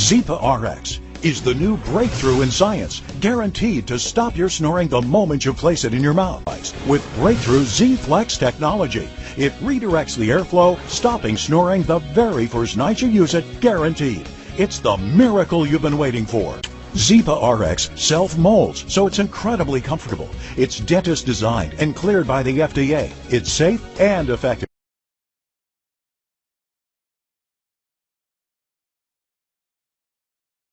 Zipa RX is the new breakthrough in science, guaranteed to stop your snoring the moment you place it in your mouth. With breakthrough Z-Flex technology, it redirects the airflow, stopping snoring the very first night you use it, guaranteed. It's the miracle you've been waiting for. Zipa RX self-molds, so it's incredibly comfortable. It's dentist designed and cleared by the FDA. It's safe and effective.